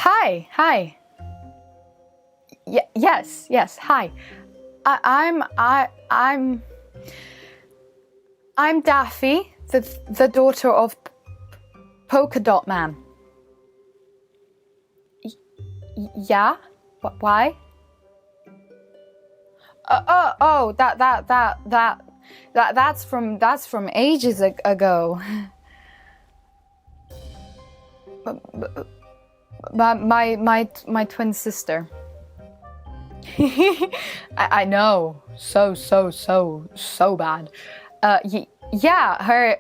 Hi. Yes, hi. I'm Daffy, the daughter of Polka-Dot Man. Yeah? Why? That's from ages ago. My twin sister. I know, so bad. Yeah, her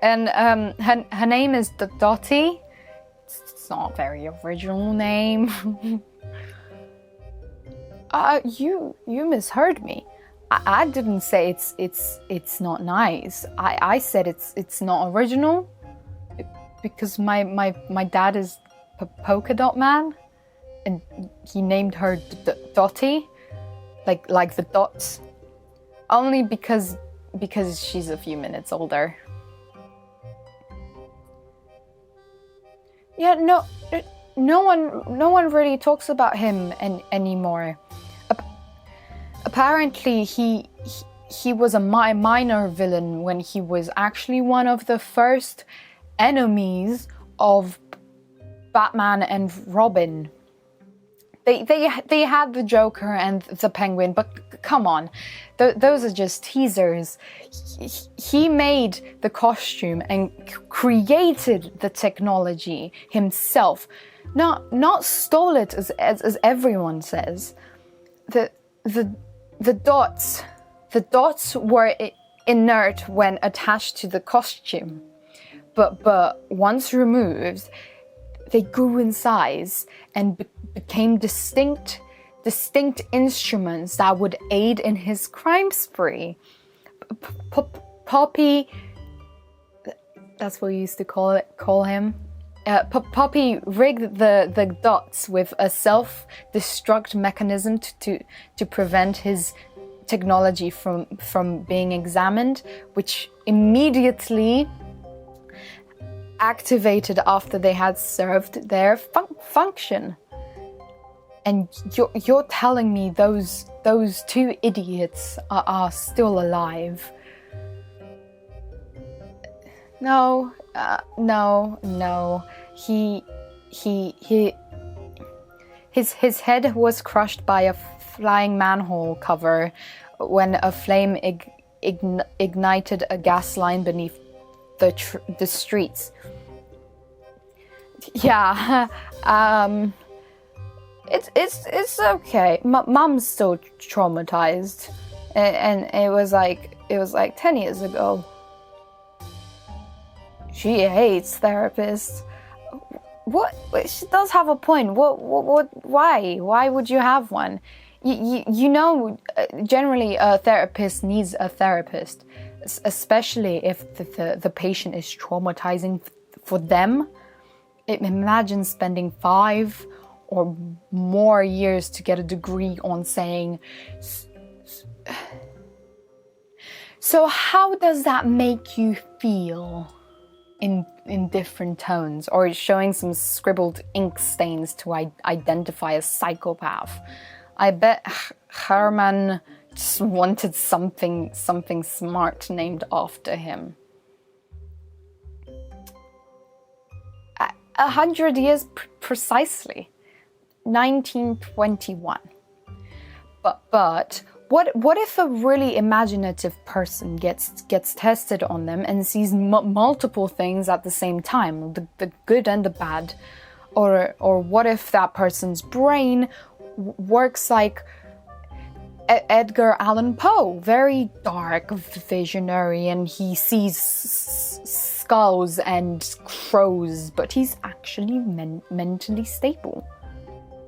name is Dotty. It's not a very original name. You misheard me. I didn't say it's not nice. I said it's not original because my dad is Polka-Dot Man, and he named her Dotty, like the dots, only because she's a few minutes older. Yeah, no one really talks about him anymore. Apparently, he was a minor villain when he was actually one of the first enemies of Batman and Robin. They had the Joker and the Penguin, but come on, those are just teasers. He made the costume and created the technology himself, not stole it as everyone says. The dots were inert when attached to the costume, but once removed, they grew in size and became distinct instruments that would aid in his crime spree. Poppy, that's what we used to call him. Poppy rigged the dots with a self-destruct mechanism to prevent his technology from being examined, which immediately activated after they had served their function. And you're telling me those two idiots are still alive? No. His head was crushed by a flying manhole cover when a flame ignited a gas line beneath the streets. Yeah, it's okay. Mom's still traumatized, and it was like 10 years ago. She hates therapists. What? She does have a point. What? Why? Why would you have one? You know, generally a therapist needs a therapist, especially if the patient is traumatizing for them. Imagine spending 5 or more years to get a degree on saying. So how does that make you feel? In different tones, or showing some scribbled ink stains to identify a psychopath. I bet Herman just wanted something smart named after him. 100 years precisely, 1921. But what if a really imaginative person gets tested on them and sees multiple things at the same time, the good and the bad? Or what if that person's brain works like Edgar Allan Poe, very dark, visionary, and he sees skulls and crows, but he's actually mentally stable?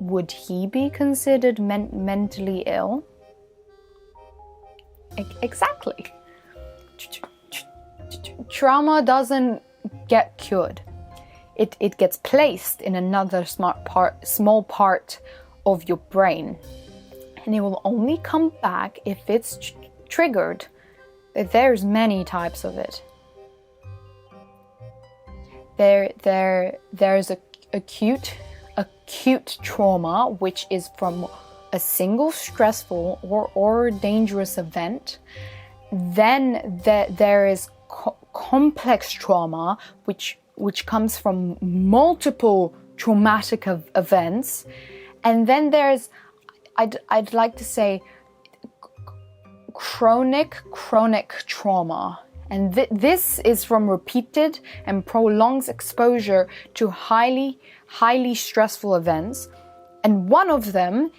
Would he be considered mentally ill? Exactly. Trauma doesn't get cured. It gets placed in another small part of your brain, and it will only come back if it's triggered. There's many types of it. There's acute acute trauma, which is from a single stressful or dangerous event. Then there is complex trauma, which comes from multiple traumatic events. And then there's, I'd like to say, chronic trauma. And this is from repeated and prolonged exposure to highly stressful events. And one of them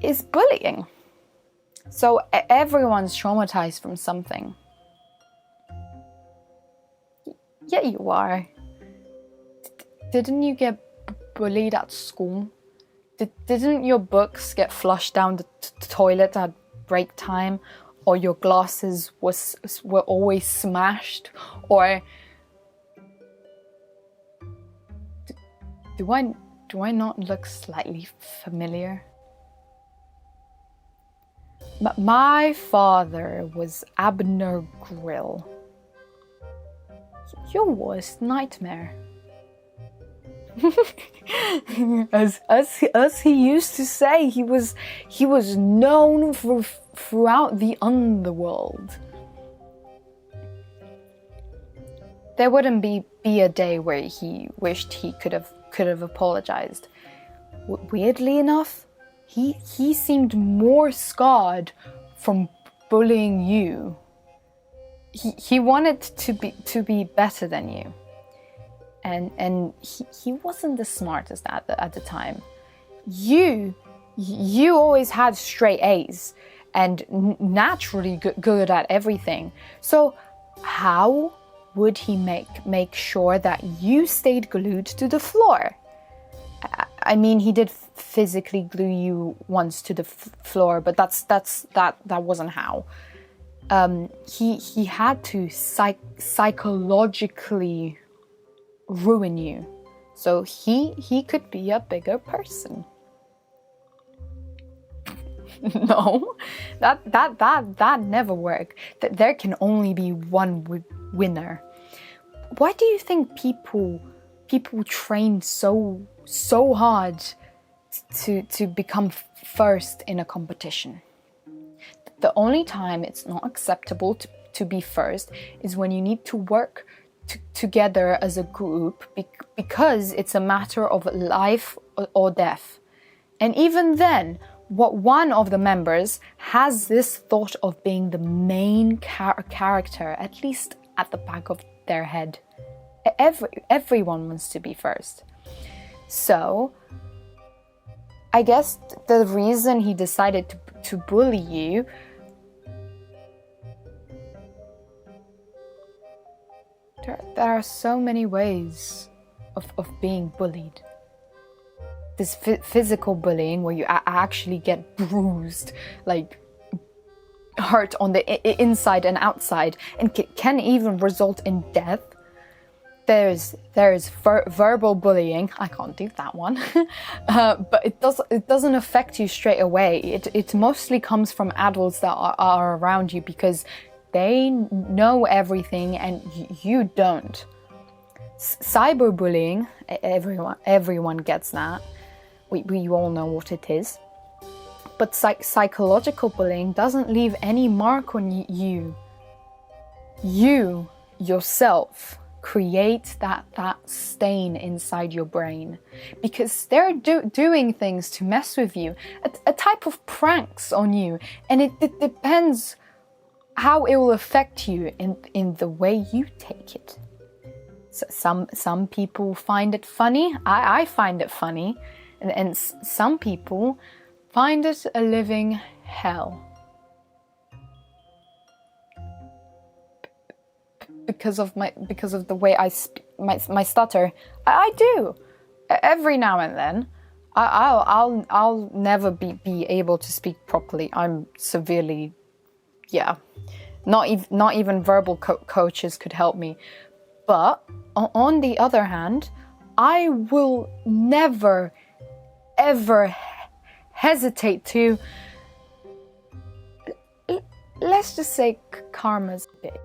is bullying. So everyone's traumatized from something. Yeah, you are. Didn't you get bullied at school? Didn't your books get flushed down the toilet at break time? Or your glasses were always smashed? Or do I not look slightly familiar? My father was Abner Krill. Your worst nightmare. as he used to say, he was known throughout the underworld. There wouldn't be a day where he wished he could have apologized. Weirdly enough, he seemed more scarred from bullying you. He wanted to be better than you. And he wasn't the smartest at the time. You always had straight A's and naturally good at everything. So how would he make sure that you stayed glued to the floor? I mean, he did physically glue you once to the floor, but that wasn't how. He had to psychologically ruin you, so he could be a bigger person. No, that never worked. There can only be one winner. Why do you think people train so hard to become first in a competition? The only time it's not acceptable to be first is when you need to work together as a group because it's a matter of life or death. And even then, one of the members has this thought of being the main character, at least at the back of their head. Everyone wants to be first. So, I guess the reason he decided to bully you there are so many ways of being bullied. This physical bullying where you actually get bruised, like hurt on the inside and outside, and can even result in death. There's verbal bullying. I can't do that one, but it doesn't affect you straight away. It mostly comes from adults that are around you because they know everything and you don't. Cyberbullying, everyone gets that. We all know what it is. But psychological bullying doesn't leave any mark on you. You yourself create that stain inside your brain because they're doing things to mess with you, a type of pranks on you, and it depends how it will affect you in the way you take it. So some people find it funny. I find it funny, and some people find it a living hell. Because of the way I my stutter. I do every now and then. I'll never be able to speak properly. I'm severely, not even verbal coaches could help me. But on the other hand, I will never ever hesitate to, let's just say, karma's bitch.